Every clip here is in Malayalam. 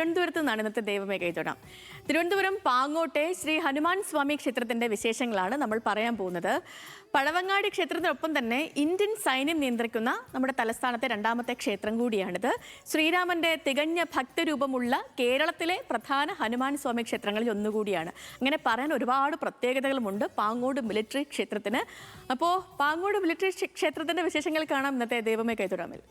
തിരുവനന്തപുരത്ത് നിന്നാണ് ഇന്നത്തെ ദൈവമേ കൈതൊടാം. തിരുവനന്തപുരം പാങ്ങോട്ടെ ശ്രീ ഹനുമാൻ സ്വാമി ക്ഷേത്രത്തിന്റെ വിശേഷങ്ങളാണ് നമ്മൾ പറയാൻ പോകുന്നത്. പഴവങ്ങാടി ക്ഷേത്രത്തിനൊപ്പം തന്നെ ഇന്ത്യൻ സൈന്യം നിയന്ത്രിക്കുന്ന നമ്മുടെ തലസ്ഥാനത്തെ രണ്ടാമത്തെ ക്ഷേത്രം കൂടിയാണിത്. ശ്രീരാമന്റെ തികഞ്ഞ ഭക്തരൂപമുള്ള കേരളത്തിലെ പ്രധാന ഹനുമാൻ സ്വാമി ക്ഷേത്രങ്ങളിൽ ഒന്നുകൂടിയാണ്. അങ്ങനെ പറയാൻ ഒരുപാട് പ്രത്യേകതകളുമുണ്ട് പാങ്ങോട് മിലിറ്ററി ക്ഷേത്രത്തിന്. അപ്പോൾ പാങ്ങോട് മിലിറ്ററി ക്ഷേത്രത്തിന്റെ വിശേഷങ്ങൾ കാണാം ഇന്നത്തെ ദൈവമേ കൈതൊടാമിൽ.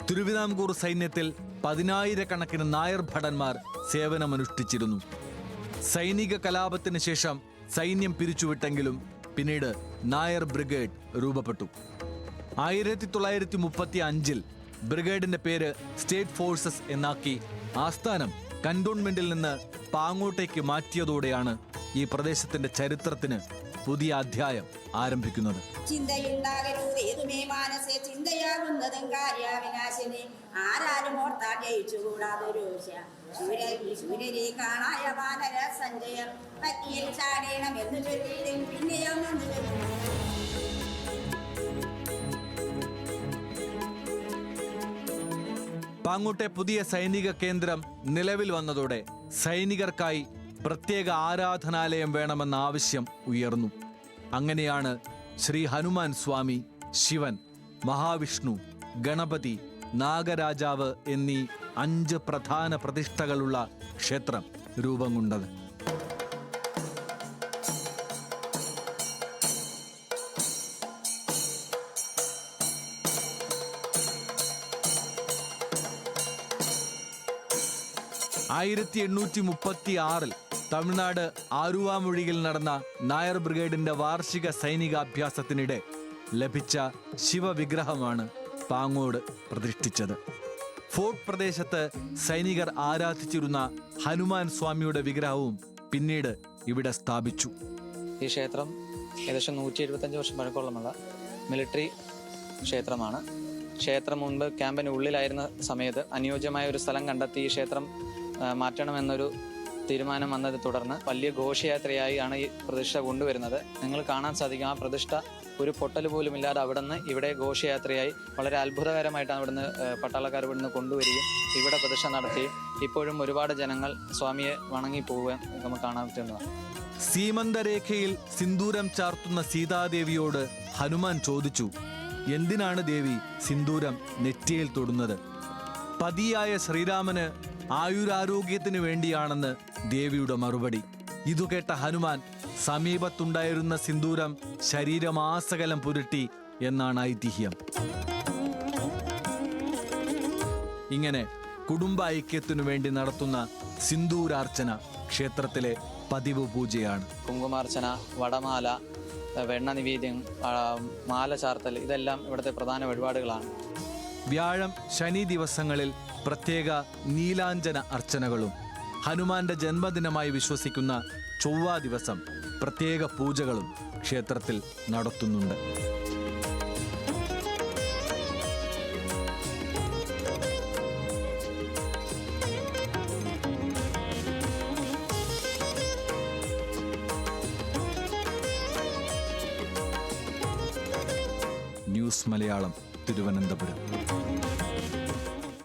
തിരുവിതാംകൂർ സൈന്യത്തിൽ 10,000-കണക്കിന് നായർ ഭടന്മാർ സേവനമനുഷ്ഠിച്ചിരുന്നു. സൈനിക കലാപത്തിന് ശേഷം സൈന്യം പിരിച്ചുവിട്ടെങ്കിലും പിന്നീട് നായർ ബ്രിഗേഡ് രൂപപ്പെട്ടു. 1935 ബ്രിഗേഡിന്റെ പേര് സ്റ്റേറ്റ് ഫോഴ്സസ് എന്നാക്കി ആസ്ഥാനം കന്റോൺമെന്റിൽ നിന്ന് പാങ്ങോട്ടേക്ക് മാറ്റിയതോടെയാണ് ഈ പ്രദേശത്തിന്റെ ചരിത്രത്തിന് പുതിയ അധ്യായം ആരംഭിക്കുന്നത്. ചിന്തയുണ്ടാകരുതേതുമേ മാനസേ ചിന്തയാകുന്നതും കാര്യവിനാശിനി ആരാരും ഓർത്താൽ ജയിച്ചുകൂടാതൊരു ശൂരരെ കാണായ വാനര സഞ്ജയം പറ്റിയിൽ ചാടേണം എന്ന് ചൊല്ലിയിടും പിന്നെയും പാങ്ങോട്ടെ പുതിയ സൈനിക കേന്ദ്രം നിലവിൽ വന്നതോടെ സൈനികർക്കായി പ്രത്യേക ആരാധനാലയം വേണമെന്ന ആവശ്യം ഉയർന്നു. അങ്ങനെയാണ് ശ്രീ ഹനുമാൻ സ്വാമി, ശിവൻ, മഹാവിഷ്ണു, ഗണപതി, നാഗരാജാവ് എന്നീ 5 പ്രധാന പ്രതിഷ്ഠകളുള്ള ക്ഷേത്രം രൂപം കൊണ്ടത്. ആയിരത്തി 1836 തമിഴ്നാട് ആലുവാമൊഴിയിൽ നടന്ന നായർ ബ്രിഗേഡിന്റെ വാർഷിക സൈനികാഭ്യാസത്തിനിടെ ലഭിച്ച ശിവവിഗ്രഹമാണ് പാങ്ങോട് പ്രതിഷ്ഠിച്ചത്. ഫോർട്ട് പ്രദേശത്ത് സൈനികർ ആരാധിച്ചിരുന്ന ഹനുമാൻ സ്വാമിയുടെ വിഗ്രഹവും പിന്നീട് ഇവിടെ സ്ഥാപിച്ചു. ഈ ക്ഷേത്രം ഏകദേശം 175 വർഷം പഴക്കമുള്ള മിലിറ്ററി ക്ഷേത്രമാണ്. ക്ഷേത്രം മുൻപ് ക്യാമ്പിന് ഉള്ളിലായിരുന്ന സമയത്ത് അനുയോജ്യമായ ഒരു സ്ഥലം കണ്ടെത്തി ഈ ക്ഷേത്രം മാറ്റണമെന്നൊരു തീരുമാനം വന്നതിനെ തുടർന്ന് വലിയ ഘോഷയാത്രയായാണ് ഈ പ്രതിഷ്ഠ കൊണ്ടുവരുന്നത്. നിങ്ങൾ കാണാൻ സാധിക്കും, ആ പ്രതിഷ്ഠ ഒരു പൊട്ടൽ പോലും ഇല്ലാതെ അവിടെ ഇവിടെ ഘോഷയാത്രയായി വളരെ അത്ഭുതകരമായിട്ടാണ് ഇവിടുന്ന് പട്ടാളക്കാർ ഇവിടുന്ന് കൊണ്ടുവരികയും ഇവിടെ പ്രതിഷ്ഠ നടത്തി ഇപ്പോഴും ഒരുപാട് ജനങ്ങൾ സ്വാമിയെ വണങ്ങി പോവുകയും നമുക്ക് കാണാൻ പറ്റുന്നതാണ്. സീമന്തരേഖയിൽ സിന്ദൂരം ചാർത്തുന്ന സീതാദേവിയോട് ഹനുമാൻ ചോദിച്ചു, എന്തിനാണ് ദേവി സിന്ദൂരം നെറ്റിയിൽ തൊടുന്നത്? പതിയായ ശ്രീരാമന് ആയുരാരോഗ്യത്തിന് വേണ്ടിയാണെന്ന് ദേവിയുടെ മറുപടി. ഇതു കേട്ട ഹനുമാൻ സമീപത്തുണ്ടായിരുന്ന സിന്ദൂരം ശരീരമാസകലം പുരട്ടി എന്നാണ് ഐതിഹ്യം. ഇങ്ങനെ കുടുംബ ഐക്യത്തിനു വേണ്ടി നടത്തുന്ന സിന്ദൂരാർച്ചന ക്ഷേത്രത്തിലെ പതിവ് പൂജയാണ്. കുങ്കുമാർച്ചന, വടമാല, വെണ്ണ നിവേദ്യം, മാല ചാർത്തൽ ഇതെല്ലാം ഇവിടുത്തെ പ്രധാന വഴിപാടുകളാണ്. വ്യാഴം, ശനി ദിവസങ്ങളിൽ പ്രത്യേക നീലാഞ്ജന അർച്ചനകളും ഹനുമാന്റെ ജന്മദിനമായി വിശ്വസിക്കുന്ന ചൊവ്വ ദിവസം പ്രത്യേക പൂജകളും ക്ഷേത്രത്തിൽ നടത്തുന്നുണ്ട്. ന്യൂസ് മലയാളം, തിരുവനന്തപുരം.